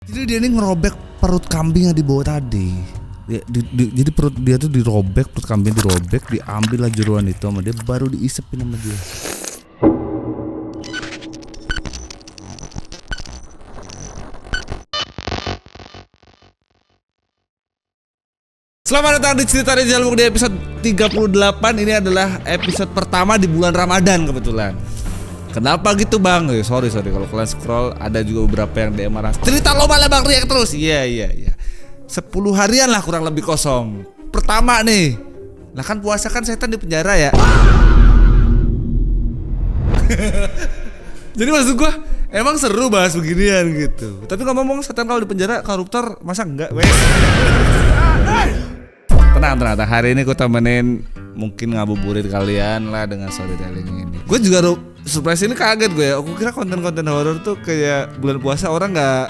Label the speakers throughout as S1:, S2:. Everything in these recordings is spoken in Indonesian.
S1: Jadi dia ini ngerobek perut kambing yang dibawa tadi. Jadi perut dia tuh dirobek, perut kambing dirobek, diambil lah jeruan itu sama dia, baru diisepin sama dia. Selamat datang di Cerita Rizal Muk di episode 38. Ini adalah episode pertama di bulan Ramadan kebetulan. Kenapa gitu bang? Sorry kalau kalian scroll ada juga beberapa yang DM marah. Cerita lo malah bang riak terus. Iya 10 harian lah kurang lebih kosong. Pertama nih. Lah kan puasa kan setan di penjara ya. Jadi maksud gua emang seru bahas beginian gitu. Tapi ngomong setan kalau di penjara koruptor masa enggak wes. Tenang. Hari ini gue temenin mungkin ngabuburit kalian lah dengan storytelling ini. Gue juga surprise ini kaget gue ya. Aku kira konten-konten horor tuh kayak bulan puasa orang nggak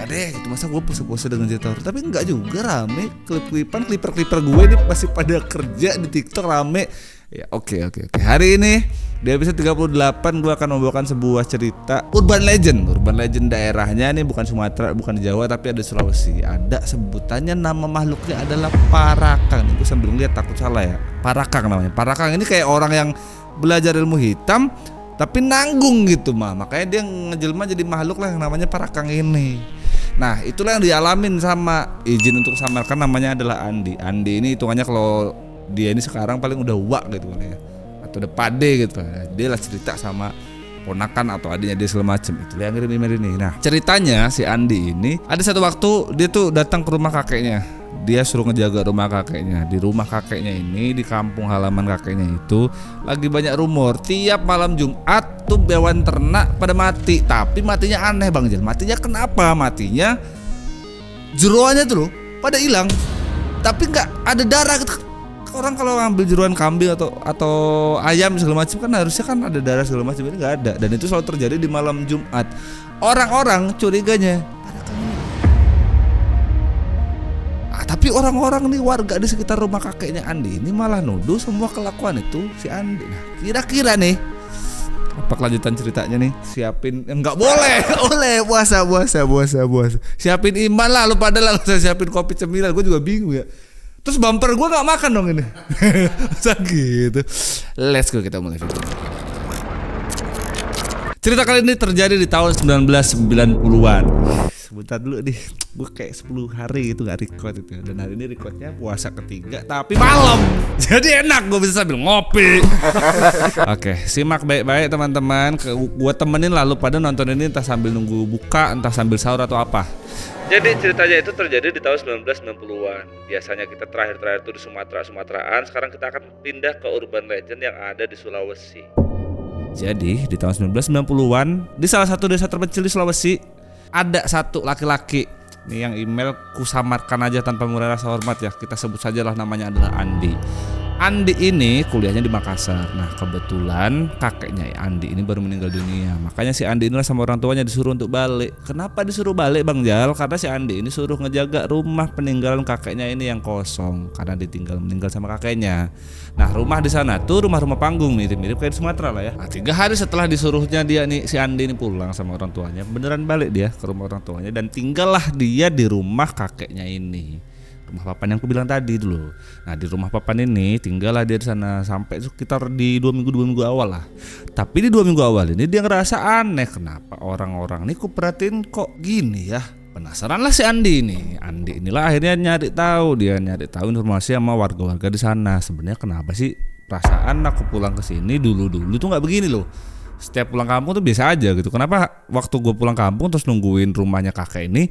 S1: deh gitu. Masa gue puasa dengan cerita horor. Tapi enggak juga, rame. Clipper gue ini masih pada kerja di TikTok rame. Ya oke. Hari ini di episode 38 gue akan membawakan sebuah cerita urban legend daerahnya nih, bukan Sumatera, bukan di Jawa, tapi ada di Sulawesi. Ada sebutannya, nama makhluknya adalah parakang. Gue sambil ngeliat takut salah ya. Parakang namanya. Parakang ini kayak orang yang belajar ilmu hitam tapi nanggung gitu mah. Makanya dia ngejelma jadi makhluk lah yang namanya parakang ini. Nah itulah yang dialamin sama, izin untuk samarkan, namanya adalah Andi. Andi ini hitungannya kalau dia ini sekarang paling udah wak gitu kan ya, atau udah pade gitu. Dia lah cerita sama ponakan atau adiknya dia segala macem. Itulah yang ngirim ini. Nah ceritanya si Andi ini ada satu waktu dia tuh datang ke rumah kakeknya. Dia suruh ngejaga rumah kakeknya. Di rumah kakeknya ini, di kampung halaman kakeknya itu lagi banyak rumor tiap malam Jumat tuh hewan ternak pada mati. Tapi matinya aneh Bang Jel. Matinya kenapa? Matinya jeroannya tuh loh pada hilang, tapi nggak ada darah gitu. Orang kalau ngambil jeruan kambing atau ayam segala macam kan harusnya kan ada darah segala macam, ini nggak ada. Dan itu selalu terjadi di malam Jumat. Orang-orang curiganya tapi orang-orang nih, warga di sekitar rumah kakeknya Andi ini malah nuduh semua kelakuan itu si Andi. Nah kira-kira nih apa kelanjutan ceritanya nih? Siapin, nggak boleh puasa. Siapin iman lah lu pada lah, usah siapin kopi cemilan. Gue juga bingung ya. Terus bumper gue gak makan dong ini. Masa gitu. Let's go, kita mulai video. Cerita kali ini terjadi di tahun 1990-an. Sebentar dulu nih, gue kayak 10 hari gitu gak record itu. Dan hari ini recordnya puasa ketiga tapi malam. Jadi enak, gue bisa sambil ngopi. Oke, simak baik-baik teman-teman. Gue temenin lalu pada nonton ini entah sambil nunggu buka, entah sambil sahur atau apa. Jadi ceritanya itu terjadi di tahun 1990-an. Biasanya kita terakhir itu di Sumateraan. Sekarang kita akan pindah ke urban legend yang ada di Sulawesi. Jadi di tahun 1990-an, di salah satu desa terpencil di Sulawesi, ada satu laki-laki. Ini yang email ku samarkan aja tanpa mengurangi rasa hormat ya. Kita sebut sajalah namanya adalah Andi. Andi ini kuliahnya di Makassar. Nah kebetulan kakeknya Andi ini baru meninggal dunia. Makanya si Andi inilah sama orang tuanya disuruh untuk balik. Kenapa disuruh balik Bang Jal? Karena si Andi ini suruh ngejaga rumah peninggalan kakeknya ini yang kosong, karena meninggal sama kakeknya. Nah rumah di sana tuh rumah panggung, mirip kayak di Sumatera lah ya. Nah 3 hari setelah disuruhnya dia nih, si Andi ini pulang sama orang tuanya, beneran balik dia ke rumah orang tuanya. Dan tinggallah dia di rumah kakeknya ini, rumah papan yang aku bilang tadi dulu. Nah di rumah papan ini tinggallah dia di sana sampai sekitar di 2 minggu awal lah. Tapi di 2 minggu awal ini dia ngerasa aneh, kenapa orang-orang ini ku perhatiin kok gini ya. Penasaran lah si Andi ini. Andi inilah akhirnya nyari tahu informasi sama warga-warga di sana. Sebenarnya kenapa sih perasaan aku pulang ke sini dulu tuh nggak begini loh. Setiap pulang kampung tuh biasa aja gitu. Kenapa waktu gue pulang kampung terus nungguin rumahnya kakek ini,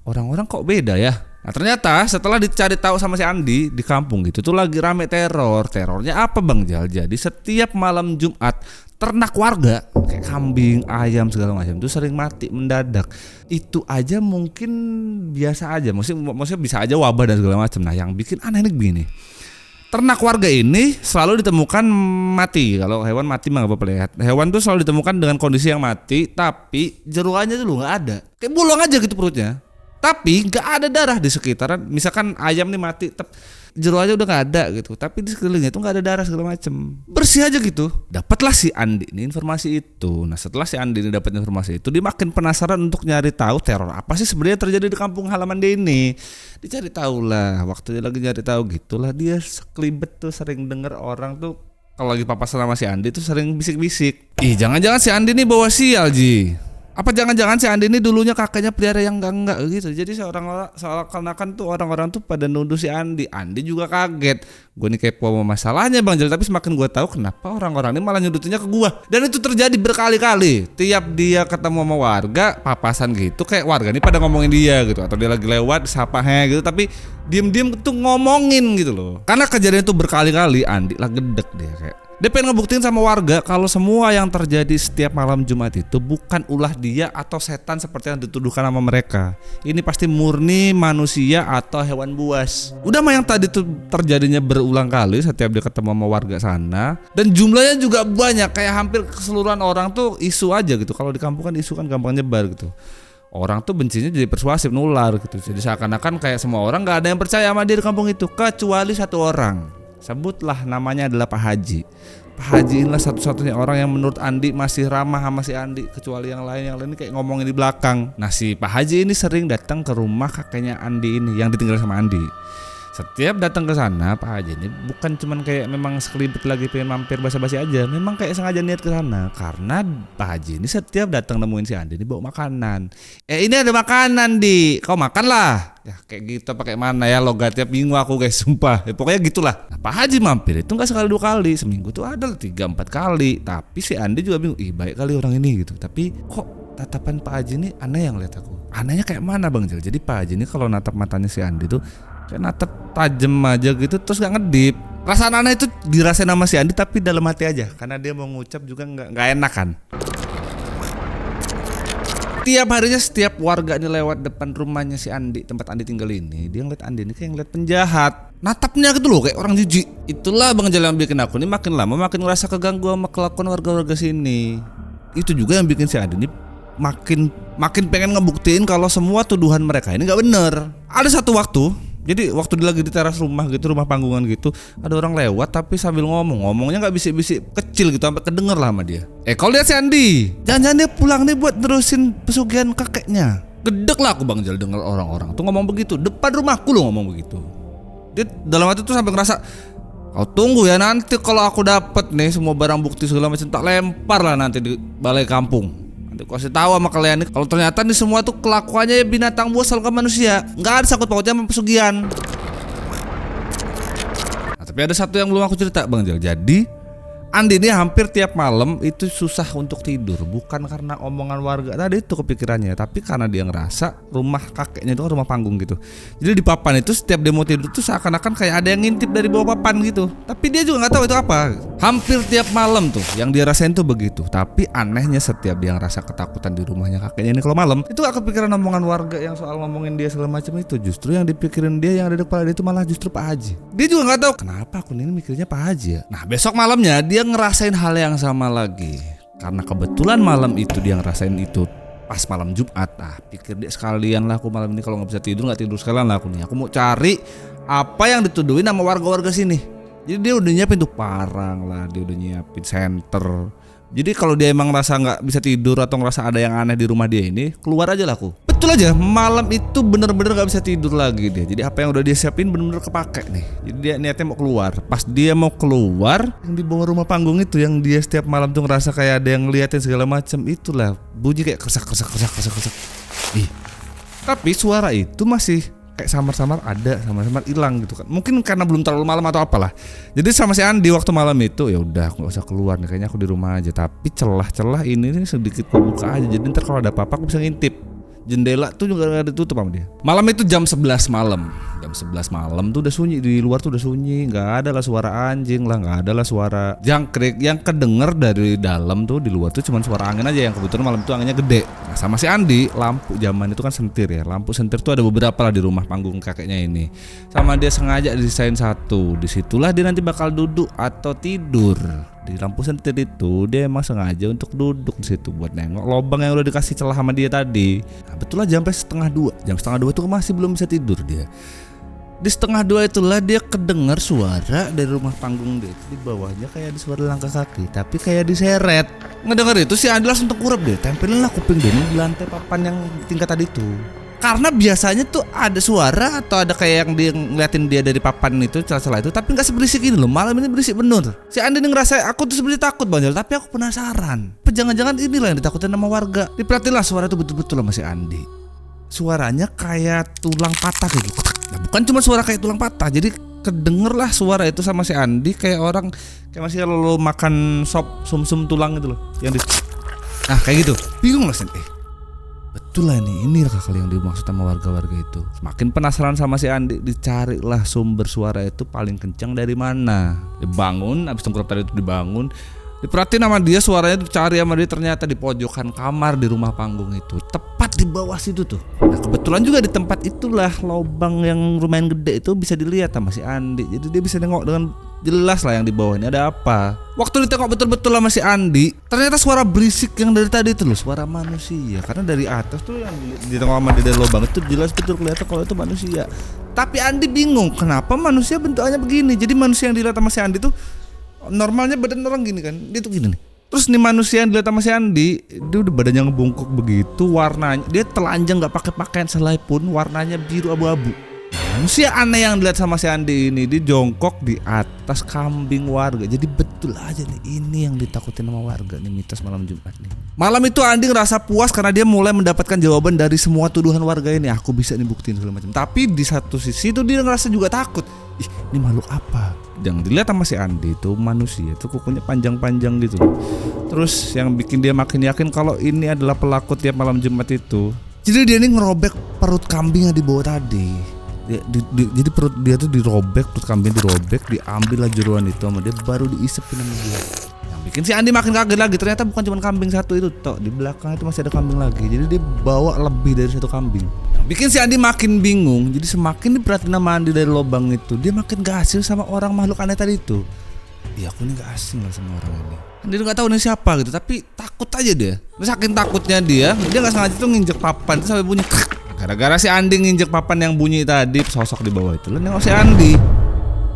S1: orang-orang kok beda ya? Nah ternyata setelah dicari tahu sama si Andi, di kampung gitu tuh lagi rame terornya apa Bang Jal? Jadi setiap malam Jumat ternak warga kayak kambing, ayam segala macam itu sering mati mendadak. Itu aja mungkin biasa aja, maksudnya bisa aja wabah dan segala macam. Nah yang bikin aneh nih begini, ternak warga ini selalu ditemukan mati. Kalau hewan mati mah gak apa-apa lihat. Hewan tuh selalu ditemukan dengan kondisi yang mati, tapi jeruannya tuh nggak ada, kayak bolong aja gitu perutnya. Tapi nggak ada darah di sekitaran. Misalkan ayam nih mati, jeroannya udah nggak ada gitu. Tapi di sekelilingnya itu nggak ada darah segala macem. Bersih aja gitu. Dapatlah si Andi ini informasi itu. Nah setelah si Andi ini dapat informasi itu, dia makin penasaran untuk nyari tahu teror apa sih sebenarnya terjadi di kampung halaman dia ini. Dicari tahu lah. Waktu dia lagi nyari tahu gitulah dia sekelibet tuh sering denger orang tuh kalau lagi papasan sama si Andi tuh sering bisik-bisik. Ih jangan-jangan si Andi ini bawa sial Ji. Apa jangan-jangan si Andi ini dulunya kakaknya pelihara yang enggak gitu. Jadi seakan-akan tuh orang-orang tuh pada nuduh si Andi. Andi juga kaget. Gue nih kepo sama masalahnya Bang Jal. Tapi semakin gue tahu kenapa orang-orang ini malah nyudutinnya ke gue. Dan itu terjadi berkali-kali. Tiap dia ketemu sama warga papasan gitu, kayak warga ini pada ngomongin dia gitu. Atau dia lagi lewat sapa gitu. Tapi diem-diem tuh ngomongin gitu loh. Karena kejadian itu berkali-kali, Andi lah gedek dia kayak. Dia pengen ngebuktiin sama warga kalau semua yang terjadi setiap malam Jumat itu bukan ulah dia atau setan seperti yang dituduhkan sama mereka. Ini pasti murni manusia atau hewan buas. Udah mah yang tadi tuh terjadinya berulang kali setiap dia ketemu sama warga sana. Dan jumlahnya juga banyak, kayak hampir keseluruhan orang tuh isu aja gitu. Kalau di kampung kan isu kan gampang nyebar gitu. Orang tuh bencinya jadi persuasif, nular gitu. Jadi seakan-akan kayak semua orang gak ada yang percaya sama dia di kampung itu, kecuali satu orang. Sebutlah namanya adalah Pak Haji. Pak Haji inilah satu-satunya orang yang menurut Andi masih ramah sama si Andi, kecuali yang lain kayak ngomongin di belakang. Nah si Pak Haji ini sering datang ke rumah kakeknya Andi ini yang ditinggal sama Andi. Setiap datang ke sana Pak Haji ini bukan cuman kayak memang sekelibet lagi pengen mampir basa-basi aja, memang kayak sengaja niat ke sana karena Pak Haji ini setiap datang nemuin si Andi ini bawa makanan. Ini ada makanan di, kau makan lah. Ya kayak gitu pakai mana ya logatnya, bingung aku guys sumpah. Ya, pokoknya gitulah. Nah, Pak Haji mampir itu nggak sekali dua kali, seminggu tuh ada 3-4 kali. Tapi si Andi juga bingung, baik kali orang ini gitu. Tapi kok tatapan Pak Haji ini aneh yang lihat aku. Anehnya kayak mana Bang Jel? Jadi Pak Haji ini kalau natap matanya si Andi tuh kayak natap tajem aja gitu terus gak ngedip. Rasa aneh itu dirasain sama si Andi tapi dalam hati aja karena dia mau ngucap juga nggak enak kan. Tiap harinya setiap warga ini lewat depan rumahnya si Andi, tempat Andi tinggal ini, dia ngeliat Andi ini kayak ngeliat penjahat. Natapnya gitu loh kayak orang jijik. Itulah Bang Jal yang bikin aku ini makin lama makin ngerasa keganggu sama kelakuan warga-warga sini. Itu juga yang bikin si Andi ini makin pengen ngebuktiin kalau semua tuduhan mereka ini nggak bener. Ada satu waktu, jadi waktu dia lagi di teras rumah gitu, rumah panggungan gitu, ada orang lewat tapi sambil ngomongnya nggak bisik-bisik kecil gitu sampai kedenger lah sama dia. Kalau lihat si Andi, jangan-jangan dia pulang nih buat nerusin pesugihan kakeknya. Gedek lah aku Bang Jal denger orang-orang tuh ngomong begitu depan rumahku loh, ngomong begitu. Dia dalam hati tuh sampai ngerasa, kau tunggu ya nanti kalau aku dapet nih semua barang bukti segala macam tak lempar lah nanti di balai kampung. Aku kasih tahu sama kalian nih kalau ternyata nih semua tuh kelakuannya ya binatang buas ke manusia, nggak ada sangkut pautnya sama pesugihan. Nah, tapi ada satu yang belum aku cerita Bang Jal. Jadi Andi ini hampir tiap malam itu susah untuk tidur, bukan karena omongan warga tadi itu kepikirannya, tapi karena dia ngerasa rumah kakeknya itu kan rumah panggung gitu. Jadi di papan itu setiap dia mau tidur tuh seakan-akan kayak ada yang ngintip dari bawah papan gitu. Tapi dia juga nggak tahu itu apa. Hampir tiap malam tuh yang dia rasain tuh begitu. Tapi anehnya setiap dia ngerasa ketakutan di rumahnya kakeknya ini kalau malam, itu gak kepikiran omongan warga yang soal ngomongin dia segala macam itu. Justru yang dipikirin dia yang ada di kepala dia itu malah justru Pak Haji. Dia juga nggak tahu kenapa aku ini mikirnya Pak Haji ya. Nah besok malamnya dia ngerasain hal yang sama lagi. Karena kebetulan malam itu dia ngerasain itu pas malam Jumat. Pikir dia sekalian lah aku malam ini kalau nggak bisa tidur nggak tidur sekalian lah aku nih. Aku mau cari apa yang dituduhin sama warga-warga sini. Jadi dia udah nyiapin tuh parang lah, dia udah nyiapin senter. Jadi kalau dia emang ngerasa nggak bisa tidur atau ngerasa ada yang aneh di rumah dia ini, keluar aja lah aku. Betul aja, malam itu bener-bener nggak bisa tidur lagi dia. Jadi apa yang udah dia siapin bener-bener kepake nih. Jadi dia niatnya mau keluar. Pas dia mau keluar, yang di bawah rumah panggung itu yang dia setiap malam tuh ngerasa kayak ada yang ngeliatin segala macam, itulah bunyi kayak kersak. Tapi suara itu masih kayak samar-samar ada, samar-samar hilang gitu kan. Mungkin karena belum terlalu malam atau apalah. Jadi sama si Andi waktu malam itu ya udah aku nggak usah keluar nih, kayaknya aku di rumah aja. Tapi celah-celah ini sedikit buka aja. Jadi ntar kalau ada apa-apa aku bisa ngintip. Jendela tuh juga nggak ditutup sama dia. Malam itu jam 11 malam. Jam 11 malam tuh udah sunyi, di luar tuh udah sunyi, nggak ada lah suara anjing lah, nggak ada lah suara jangkrik. Yang kedenger dari dalam tuh di luar tuh cuman suara angin aja, yang kebetulan malam itu anginnya gede. Nah sama si Andi, lampu zaman itu kan sentir ya, lampu sentir tuh ada beberapa lah di rumah panggung kakeknya ini. Sama dia sengaja desain satu, disitulah dia nanti bakal duduk atau tidur. Di lampu sentir itu dia emang sengaja untuk duduk di situ buat nengok lobang yang udah dikasih celah sama dia tadi. Nah, betul lah sampai setengah 2. Jam setengah 2 tuh masih belum bisa tidur dia. Di setengah 2 itulah dia kedengar suara dari rumah panggung dia. Di bawahnya kayak ada suara langkah kaki, tapi kayak diseret. Ngedenger itu si Andi langsung tengkurap deh, tempelin lah kuping dia di lantai papan yang tingkat tadi itu. Karena biasanya tuh ada suara atau ada kayak yang dia ngeliatin dia dari papan itu, celah-celah itu, tapi nggak seberisik ini loh. Malam ini berisik bener. Si Andi ngerasa aku tuh sebenarnya takut banget, tapi aku penasaran. Jangan-jangan inilah yang ditakutin sama warga. Diperhatiin lah suara itu betul-betul sama si Andi. Suaranya kayak tulang patah gitu. Nah, bukan cuma suara kayak tulang patah, jadi kedenger lah suara itu sama si Andi kayak orang kayak masih kalau lo makan sop sum-sum tulang gitu loh, yang di, nah kayak gitu. Bingung lah betul lah ini kali yang dimaksud sama warga-warga itu. Semakin penasaran sama si Andi, dicarilah sumber suara itu paling kencang dari mana. Dibangun, abis tengkurap tadi itu dibangun, diperhatiin sama dia, suaranya dicari sama dia, ternyata di pojokan kamar di rumah panggung itu, tepat di bawah situ tuh. Nah kebetulan juga di tempat itulah lobang yang lumayan gede itu bisa dilihat sama si Andi. Jadi dia bisa nengok dengan jelas lah yang di bawah ini ada apa. Waktu ditengok betul-betul sama si Andi, ternyata suara berisik yang dari tadi itu loh, suara manusia. Karena dari atas tuh yang ditengok sama dia dari lobang itu jelas betul kelihatan kalau itu manusia. Tapi Andi bingung kenapa manusia bentukannya begini. Jadi manusia yang dilihat sama si Andi tuh normalnya badan orang gini kan, dia tuh gini nih. Terus nih manusia yang dilihat sama si Andi, dia udah badannya ngebungkuk begitu, warnanya dia telanjang nggak pakai pakaian selai pun, warnanya biru abu-abu. Manusia aneh yang dilihat sama si Andi ini, dia jongkok di atas kambing warga. Jadi betul aja nih, ini yang ditakutin sama warga nih, mitos malam Jumat nih. Malam itu Andi ngerasa puas karena dia mulai mendapatkan jawaban dari semua tuduhan warga ini. Aku bisa nih buktiin segala macam. Tapi di satu sisi itu dia ngerasa juga takut. Ih, ini makhluk apa? Yang dilihat sama si Andi itu manusia, itu kukunya panjang-panjang gitu. Terus yang bikin dia makin yakin kalau ini adalah pelaku tiap malam Jumat itu. Jadi dia ini ngerobek perut kambing yang dibawa tadi. Jadi perut dia tuh dirobek, perut kambing dirobek, diambil lah jeruan itu sama dia, baru diisepin sama dia. Yang bikin si Andi makin kaget lagi, ternyata bukan cuma kambing satu itu tok, di belakang itu masih ada kambing lagi. Jadi dia bawa lebih dari satu kambing. Yang bikin si Andi makin bingung, jadi semakin diperhatiin sama Andi dari lubang itu, dia makin gak asing sama orang makhluk aneh tadi itu. Iya, aku ini gak asing lah sama orang ini. Dia nggak tahu ini siapa gitu, tapi takut aja dia. Saking takutnya dia nggak sengaja tuh nginjek papan itu sampai bunyi. Gara-gara si Andi nginjek papan yang bunyi tadi, sosok di bawah itu, nengok si Andi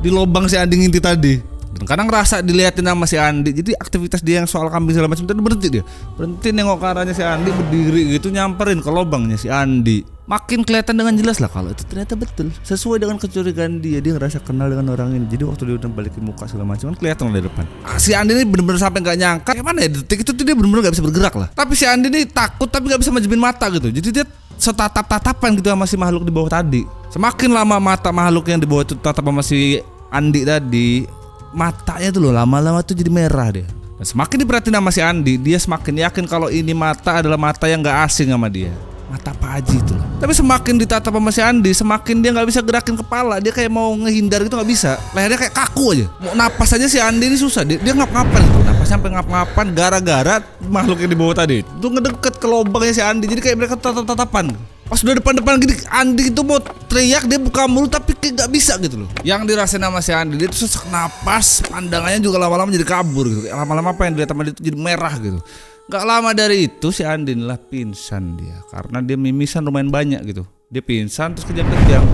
S1: di lubang si Andi ngintip tadi. Dan kadang ngerasa diliatin sama si Andi, jadi aktivitas dia yang soal kambing segala macam tadi berhenti nengok ke arahnya si Andi, berdiri gitu nyamperin ke lubangnya si Andi. Makin kelihatan dengan jelas lah kalau itu ternyata betul sesuai dengan kecurigaan dia ngerasa kenal dengan orang ini. Jadi waktu dia udah balikin muka segala macam kan kelihatan dari depan. Si Andi ini bener-bener sampai nggak nyangka, gimana ya detik itu tuh dia bener-bener nggak bisa bergerak lah. Tapi si Andi ini takut tapi nggak bisa majemin mata gitu. Jadi dia setatap-tatapan gitu sama si makhluk di bawah tadi. Semakin lama mata makhluk yang di bawah itu tatap sama si Andi tadi, matanya tuh loh lama-lama tuh jadi merah dia. Dan semakin diperhatiin sama si Andi, dia semakin yakin kalau ini mata adalah mata yang gak asing sama dia. Mata Pak Haji itu loh. Tapi semakin ditatap sama si Andi, semakin dia gak bisa gerakin kepala. Dia kayak mau ngehindar gitu gak bisa. Lehernya kayak kaku aja. Mau napas aja si Andi ini susah. Dia ngap-ngapan gitu. Napas sampai ngap-ngapan gara-gara makhluk yang di bawah tadi itu ngedeket ke lubangnya si Andi. Jadi kayak mereka tatap-tatapan. Pas udah depan-depan gini, Andi itu mau teriak, dia buka mulut tapi kayak gak bisa gitu loh. Yang dirasain sama si Andi, dia tuh sesak napas, pandangannya juga lama-lama jadi kabur gitu. Lama-lama apa yang dilihat sama dia tuh jadi merah gitu. Gak lama dari itu si Andin lah pingsan dia, karena dia mimisan lumayan banyak gitu. Dia pingsan terus kejang-kejang.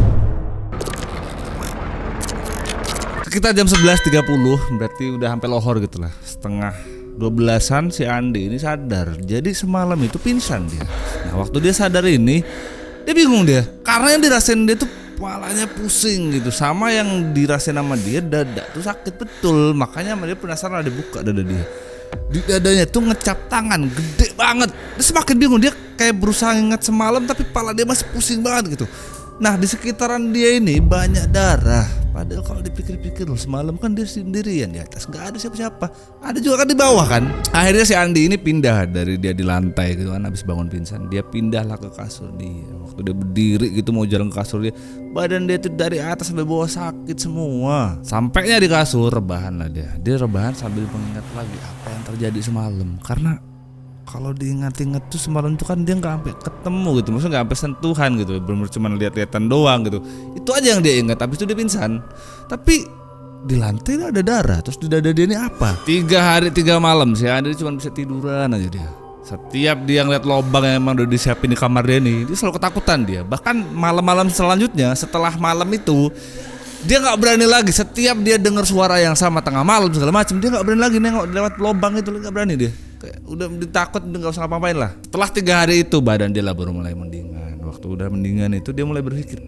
S1: Sekitar jam 11.30, berarti udah sampai lohor gitu lah. Setengah 12-an si Andi ini sadar. Jadi semalam itu pingsan dia. Nah waktu dia sadar ini, dia bingung dia, karena yang dirasain dia tuh kepalanya pusing gitu. Sama yang dirasain sama dia, dada tuh sakit betul. Makanya sama dia penasaran, dia buka dada dia. Di dadanya tuh ngecap tangan gede banget. Dia semakin bingung, dia kayak berusaha ingat semalam tapi kepala dia masih pusing banget gitu. Nah di sekitaran dia ini banyak darah. Padahal kalau dipikir-pikir loh, semalam kan dia sendirian di atas, nggak ada siapa-siapa. Ada juga kan di bawah kan. Akhirnya si Andi ini pindah dari dia di lantai gitu kan, habis bangun pingsan dia pindahlah ke kasur dia. Waktu dia berdiri gitu mau jalan ke kasur dia, badan dia tuh dari atas sampai bawah sakit semua. Sampainya di kasur rebahan lah dia. Dia rebahan sambil mengingat lagi apa yang terjadi semalam. Karena kalau diingat-ingat tuh semalam tuh kan dia nggak sampai ketemu gitu, maksudnya nggak sampai sentuhan gitu, bener cuma lihat-lihatan doang gitu. Itu aja yang dia ingat. Habis itu dia pingsan. Tapi di lantai ada darah. Terus di dada dia ini apa? 3 hari 3 malam sih Andi cuma bisa tiduran aja dia. Setiap dia ngeliat lubang yang emang udah disiapin di kamar dia nih, dia selalu ketakutan dia. Bahkan malam-malam selanjutnya setelah malam itu dia nggak berani lagi. Setiap dia dengar suara yang sama tengah malam segala macam, dia nggak berani lagi nengok lewat lubang itu, nggak berani dia. Kayak udah ditakut, udah nggak usah ngapain lah. Setelah 3 hari itu badan dia lah baru mulai mendingan. Waktu udah mendingan itu dia mulai berpikir,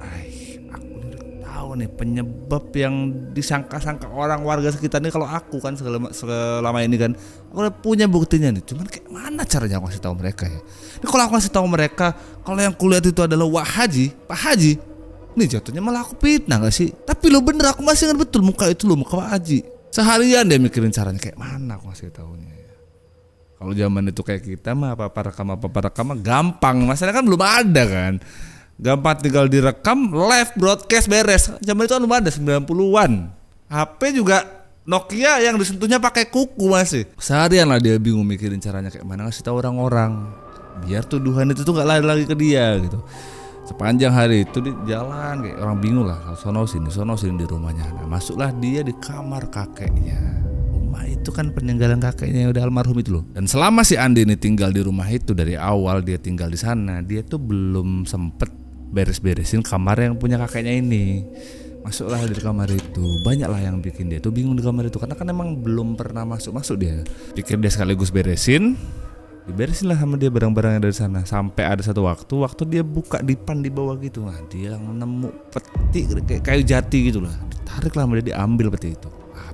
S1: aku udah tahu nih penyebab yang disangka-sangka orang warga sekitar ini kalau aku kan selama ini kan aku udah punya buktinya nih. Cuman kayak mana caranya aku kasih tahu mereka ya? Ini kalau aku kasih tahu mereka kalau yang kulihat itu adalah Pak Haji, nih jatuhnya malah aku fitnah gak sih? Tapi lo bener, aku masih ingat betul muka itu lo, muka Pak Haji. Seharian dia mikirin caranya kayak mana aku kasih tahunya. Kalau zaman itu kayak kita mah apa rekam gampang. Masalahnya kan belum ada kan. Gampang tinggal direkam, live broadcast beres. Zaman itu kan belum ada 90-an. HP juga Nokia yang disentuhnya pakai kuku masih. Seharian lah dia bingung mikirin caranya kayak mana ngasih tahu orang-orang biar tuduhan itu tuh enggak lari lagi ke dia gitu. Sepanjang hari itu di jalan kayak orang bingung lah, sono sini di rumahnya. Nah, masuklah dia di kamar kakeknya. Rumah itu kan peninggalan kakeknya yang udah almarhum itu loh. Dan selama si Andi ini tinggal di rumah itu, dari awal dia tinggal di sana, dia tuh belum sempet beres-beresin kamar yang punya kakeknya ini. Masuklah di kamar itu, banyaklah yang bikin dia tuh bingung di kamar itu karena kan emang belum pernah masuk dia. Pikir dia sekaligus beresin, diberesin lah sama dia barang-barangnya dari sana. Sampai ada satu waktu dia buka dipan di bawah gitu, nah dia nemu peti kayak kayu jati gitu lah. Ditarik lah sama dia, diambil peti itu.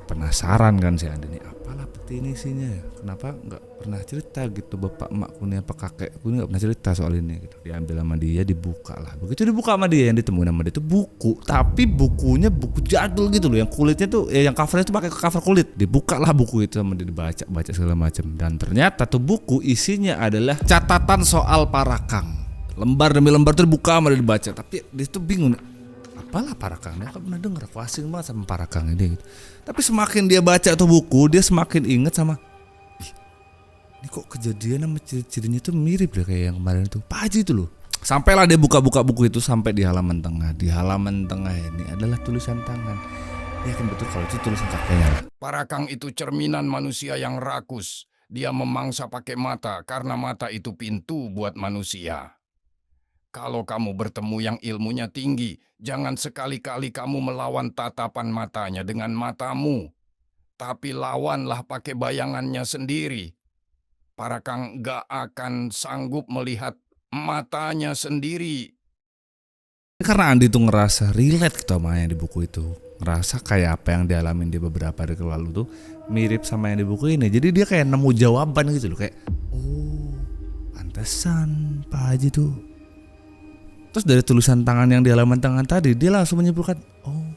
S1: Penasaran kan si Andi nih, apalah peti ini isinya ya? Kenapa nggak pernah cerita gitu bapak emakku nih apa kakekku nih nggak pernah cerita soal ini gitu. Diambil sama dia, dibuka lah. Begitu dibuka sama dia, yang ditemuin sama dia itu buku, tapi bukunya buku jadul gitu loh, yang kulitnya tuh yang covernya tuh pakai cover kulit. Dibuka lah buku itu sama dia, dibaca segala macam. Dan ternyata tuh buku isinya adalah catatan soal Parakang. Lembar demi lembar tuh dibuka sama dia, dibaca. Tapi dia tuh bingung, apalah Parakang, dia kan pernah denger, aku asing banget sama Parakang ini gitu. Tapi semakin dia baca tuh buku, dia semakin inget sama, ini kok kejadian sama ciri-cirinya tuh mirip deh kayak yang kemarin itu Pak Haji itu loh. Sampailah dia buka-buka buku itu sampai di halaman tengah. Di halaman tengah ini adalah tulisan tangan. Dia yakin betul kalau itu tulisan kakeknya.
S2: Parakang itu cerminan manusia yang rakus. Dia memangsa pakai mata karena mata itu pintu buat manusia. Kalau kamu bertemu yang ilmunya tinggi, jangan sekali-kali kamu melawan tatapan matanya dengan matamu. Tapi lawanlah pakai bayangannya sendiri. Parakang gak akan sanggup melihat matanya sendiri.
S1: Karena Andi tuh ngerasa relate gitu sama yang di buku itu. Ngerasa kayak apa yang dialamin di beberapa hari lalu tuh mirip sama yang di buku ini. Jadi dia kayak nemu jawaban gitu loh. Kayak, oh pantesan Pak Haji tuh. Terus dari tulisan tangan yang di halaman tangan tadi, dia langsung menyimpulkan, oh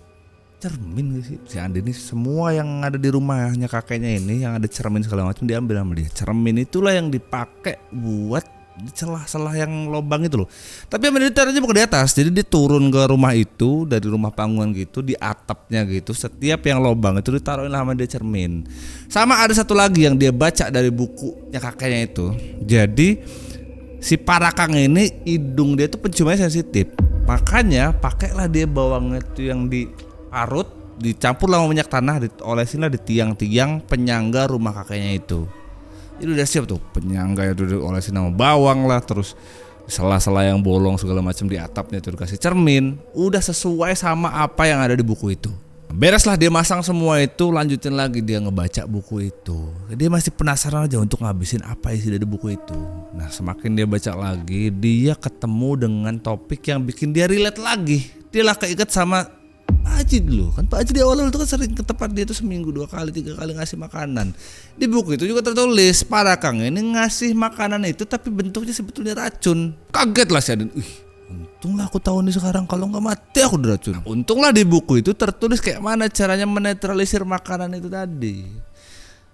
S1: cermin gak sih? Si Andi ini semua yang ada di rumahnya kakeknya ini, yang ada cermin segala macam diambil sama dia. Cermin itulah yang dipakai buat di celah-celah yang lubang itu loh. Tapi yang ditaruhnya bukan di atas, jadi dia turun ke rumah itu, dari rumah panggungan gitu, di atapnya gitu. Setiap yang lubang itu ditaruhin sama dia cermin. Sama ada satu lagi yang dia baca dari bukunya kakeknya itu. Jadi si Parakang ini hidung dia tuh penciumannya sensitif. Makanya pakailah dia bawang itu yang diparut, dicampur sama minyak tanah, diolesin lah di tiang-tiang penyangga rumah kakeknya itu. Itu udah siap tuh penyangga itu diolesin sama bawang lah, terus sela-sela yang bolong segala macam di atapnya itu dikasih cermin. Udah sesuai sama apa yang ada di buku itu. Bereslah dia masang semua itu, lanjutin lagi dia ngebaca buku itu. Dia masih penasaran aja untuk ngabisin apa isi dari buku itu. Nah semakin dia baca lagi, dia ketemu dengan topik yang bikin dia relate lagi. Dia lah keikat sama Pak Haji dulu. Kan Pak Haji di awal itu kan sering ke tempat dia tuh seminggu 2 kali 3 kali ngasih makanan. Di buku itu juga tertulis Parakang ini ngasih makanan itu tapi bentuknya sebetulnya racun. Kaget lah si Adin. Untunglah aku tahu nih sekarang, kalau nggak mati aku diracun. Untunglah di buku itu tertulis kayak mana caranya menetralisir makanan itu tadi.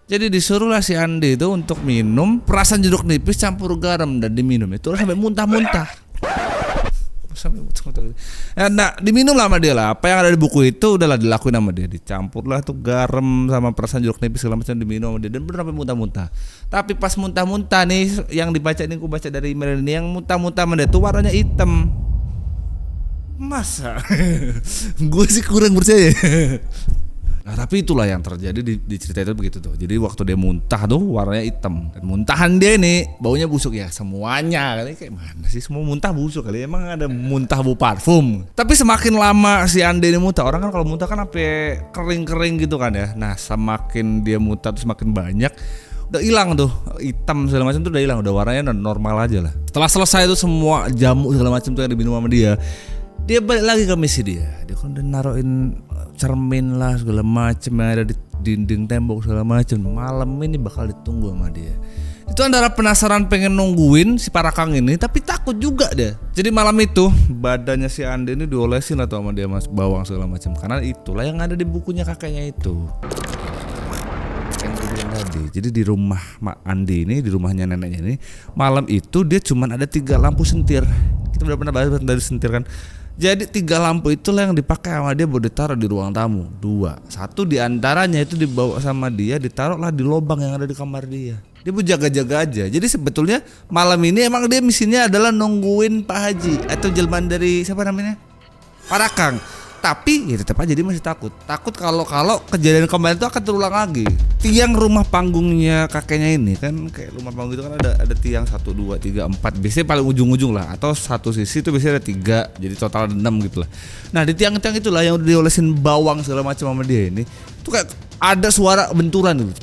S1: Jadi disuruhlah si Andi itu untuk minum perasan jeruk nipis campur garam dan diminum itu sampai muntah-muntah. Nah, diminum lah sama dia lah. Apa yang ada di buku itu udahlah dilakuin sama dia. Dicampurlah tuh garam sama perasan jeruk nipis segala macam, diminum sama dia dan benar sampai muntah-muntah. Tapi pas muntah-muntah nih, yang dibaca ini aku baca dari email ini, yang muntah-muntah sama dia tuh warnanya hitam. Masa? Gue sih kurang percaya. Nah, tapi itulah yang terjadi di cerita itu begitu tuh. Jadi waktu dia muntah tuh warnanya hitam. Dan muntahan dia nih baunya busuk ya semuanya. Kali kayak mana sih semua muntah busuk kali. Emang ada muntah bau parfum. Tapi semakin lama si Andi ini muntah, orang kan kalau muntah kan sampai kering-kering gitu kan ya. Nah, semakin dia muntah tuh semakin banyak, udah hilang tuh hitam segala macam tuh udah hilang, udah warnanya udah normal aja lah. Setelah selesai itu semua jamu segala macam tuh yang diminum sama dia balik lagi ke misi dia. Dia kan udah naruhin cermin lah segala macem yang ada di dinding tembok segala macem. Malam ini bakal ditunggu sama dia. Itu antara penasaran pengen nungguin si Parakang ini, tapi takut juga dia. Jadi malam itu badannya si Andi ini diolesin lah tuh sama dia mas bawang segala macam. Karena itulah yang ada di bukunya kakeknya itu. Yang gue bilang tadi. Jadi di rumah Andi ini, di rumahnya neneknya ini, malam itu dia cuman ada 3 lampu sentir. Kita udah pernah bahas dari sentir kan. Jadi 3 lampu itulah yang dipakai sama dia buat ditaruh di ruang tamu. 2, 1 diantaranya itu dibawa sama dia, ditaruhlah di lubang yang ada di kamar dia. Dia mau jaga-jaga aja. Jadi sebetulnya malam ini emang dia misinya adalah nungguin Pak Haji atau jelmaan dari siapa namanya? Parakang. Tapi ya tetap aja dia masih takut. Takut kalau kejadian kemarin itu akan terulang lagi. Tiang rumah panggungnya kakeknya ini kan kayak rumah panggung itu kan ada tiang 1, 2, 3, 4. Biasanya paling ujung-ujung lah, atau satu sisi itu biasanya ada 3. Jadi total ada 6 gitu lah. Nah, di tiang-tiang itulah yang udah diolesin bawang segala macam sama dia ini. Itu kayak ada suara benturan gitu.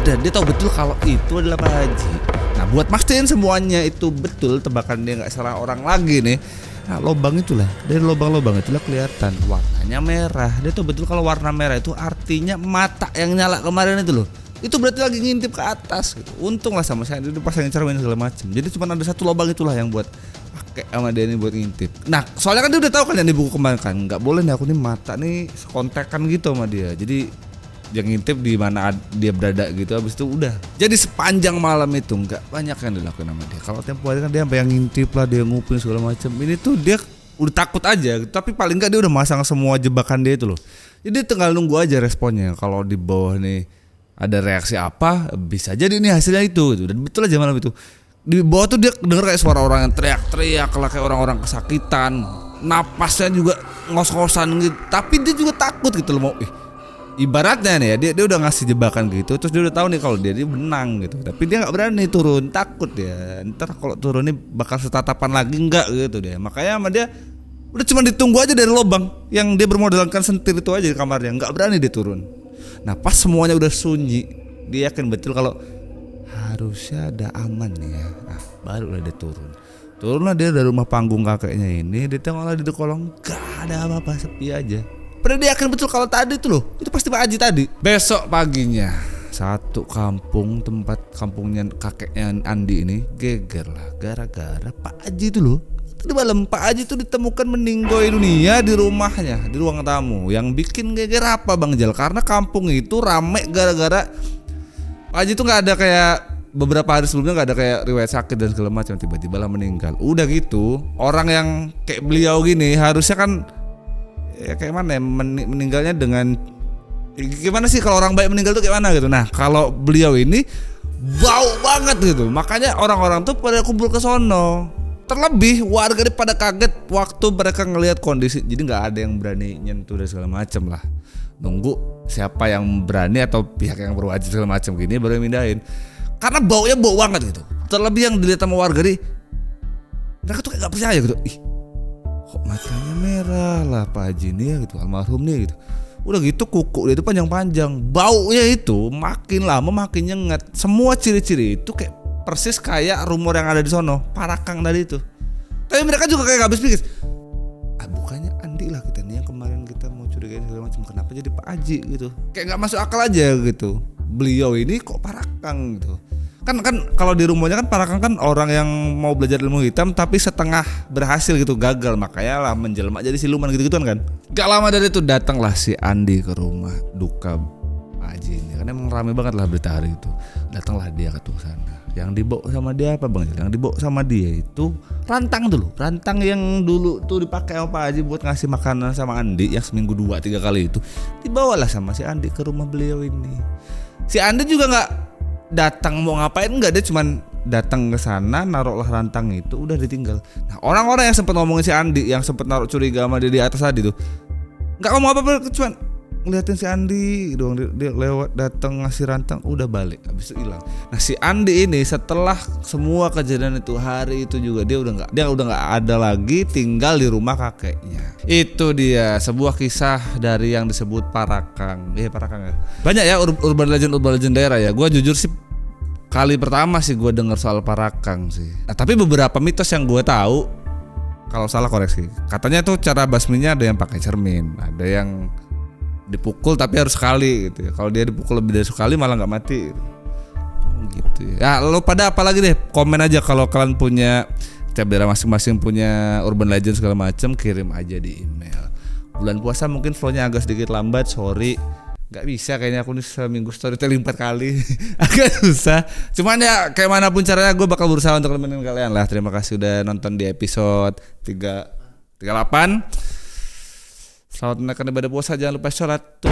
S1: Dia tahu betul kalau itu adalah Pak Haji. Nah, buat mastiin semuanya itu betul, tebakan dia enggak salah orang lagi nih. Nah, lubang itulah, dari lubang-lubang itulah kelihatan warnanya merah. Dia tuh betul kalau warna merah itu artinya mata yang nyala kemarin itu loh. Itu berarti lagi ngintip ke atas gitu. Untung lah sama saya itu pasangin cermin segala macam. Jadi cuma ada 1 lubang itulah yang buat pakai sama dia ini buat ngintip. Nah, soalnya kan dia udah tahu kan yang di buku kemarin kan, nggak boleh nih aku nih mata nih kontekan gitu sama dia. Jadi yang ngintip di mana dia berada gitu, habis itu udah. Jadi sepanjang malam itu nggak banyak yang dilakukan sama dia. Kalau tempo hari kan dia sampai yang ngintip lah, dia nguping segala macam. Ini tuh dia udah takut aja, tapi paling nggak dia udah masang semua jebakan dia itu loh. Jadi tinggal nunggu aja responnya. Kalau di bawah nih ada reaksi apa, bisa jadi nih hasilnya itu gitu. Dan betul aja malam itu di bawah tuh dia denger kayak suara orang yang teriak-teriak lah, kayak orang-orang kesakitan, napasnya juga ngos-ngosan gitu. Tapi dia juga takut gitu loh, mau ibaratnya nih ya, dia udah ngasih jebakan gitu, terus dia udah tahu nih kalau dia menang gitu, tapi dia nggak berani turun, takut ya. Ntar kalau turun nih bakal setatapan lagi nggak gitu dia. Makanya sama dia udah cuma ditunggu aja dari lubang yang dia bermodalkan sentir itu aja di kamarnya, nggak berani dia turun. Nah, pas semuanya udah sunyi, dia yakin betul kalau harusnya ada aman nih ya. Nah, barulah dia turun. Turunlah dia dari rumah panggung kakeknya ini, dia tengoklah di kolong, gak ada apa-apa, sepi aja. Padahal dia yakin betul kalau tadi itu loh, itu pasti Pak Haji tadi. Besok paginya, satu kampung, tempat kampungnya kakeknya Andi ini geger lah, gara-gara Pak Haji itu loh. Tadi malam Pak Haji itu ditemukan meninggal dunia di rumahnya, di ruang tamu. Yang bikin geger apa Bang Jal? Karena kampung itu rame gara-gara Pak Haji itu nggak ada kayak beberapa hari sebelumnya, nggak ada kayak riwayat sakit dan segala macam, tiba-tiba lah meninggal. Udah gitu, orang yang kayak beliau gini harusnya kan ya kayak mana ya, meninggalnya dengan gimana sih, kalau orang baik meninggal tuh kayak mana gitu. Nah, kalau beliau ini bau banget gitu, makanya orang-orang tuh pada kumpul ke sono. Terlebih warga ini pada kaget waktu mereka ngelihat kondisi, jadi nggak ada yang berani nyentuh dan segala macam lah. Nunggu siapa yang berani atau pihak yang berwajib segala macam gini baru mindahin. Karena baunya bau banget gitu. Terlebih yang dilihat sama warga nih, mereka tuh kayak nggak percaya gitu. Kok matanya merah lah Pak Haji nih ya gitu, almarhum nih gitu. Udah gitu kuku dia itu panjang-panjang, baunya itu makin lama makin nyengat. Semua ciri-ciri itu kayak persis kayak rumor yang ada di sono, Parakang tadi itu. Tapi mereka juga kayak gak habis pikir, bukannya Andi lah kita nih yang kemarin kita mau curigain segala macam, kenapa jadi Pak Haji gitu. Kayak gak masuk akal aja gitu. Beliau ini kok Parakang gitu. kan kalau di rumahnya kan Parakang kan orang yang mau belajar ilmu hitam tapi setengah berhasil gitu, gagal, makanya lah menjelma jadi siluman gitu-gituan kan. Gak lama dari itu datanglah si Andi ke rumah duka Pak Haji ini, karena emang rame banget lah berita hari itu. Datanglah dia ke sana. Yang dibawa sama dia apa Bang? Yang dibawa sama dia itu rantang dulu, rantang yang dulu tuh dipakai sama Pak Haji buat ngasih makanan sama Andi yang seminggu 2-3 kali itu, dibawalah sama si Andi ke rumah beliau ini. Si Andi juga nggak datang mau ngapain, enggak, dia cuman datang ke sana, naruhlah rantang itu, udah ditinggal. Nah, orang-orang yang sempat ngomongin si Andi, yang sempat naruh curiga sama dia di atas tadi tuh, nggak ngomong apa-apa, cuman ngeliatin si Andi doang. Dia lewat datang ngasih rantang, udah balik, habis itu hilang. Nah, si Andi ini setelah semua kejadian itu, hari itu juga dia udah nggak ada lagi tinggal di rumah kakeknya. Itu dia sebuah kisah dari yang disebut Parakang. Parakang ya. Banyak ya urban legend daerah ya. Gua jujur sih kali pertama sih gue dengar soal Parakang sih. Nah, tapi beberapa mitos yang gue tahu, kalau salah koreksi. Katanya tuh cara basminya ada yang pakai cermin, ada yang dipukul tapi harus sekali gitu ya. Kalau dia dipukul lebih dari sekali malah nggak mati. Gitu ya. Ya lo pada apa lagi deh? Komen aja kalau kalian punya tiap daerah masing-masing punya urban legend segala macam, kirim aja di email. Bulan puasa mungkin flownya agak sedikit lambat, sorry. Gak bisa kayaknya aku nih seminggu storytelling 4 kali. Agak susah. Cuman ya kayak manapun caranya gue bakal berusaha untuk nemenin kalian lah. Terima kasih udah nonton di episode 38. Selamat menaikkan ibadah puasa, jangan lupa sholat. Tuh.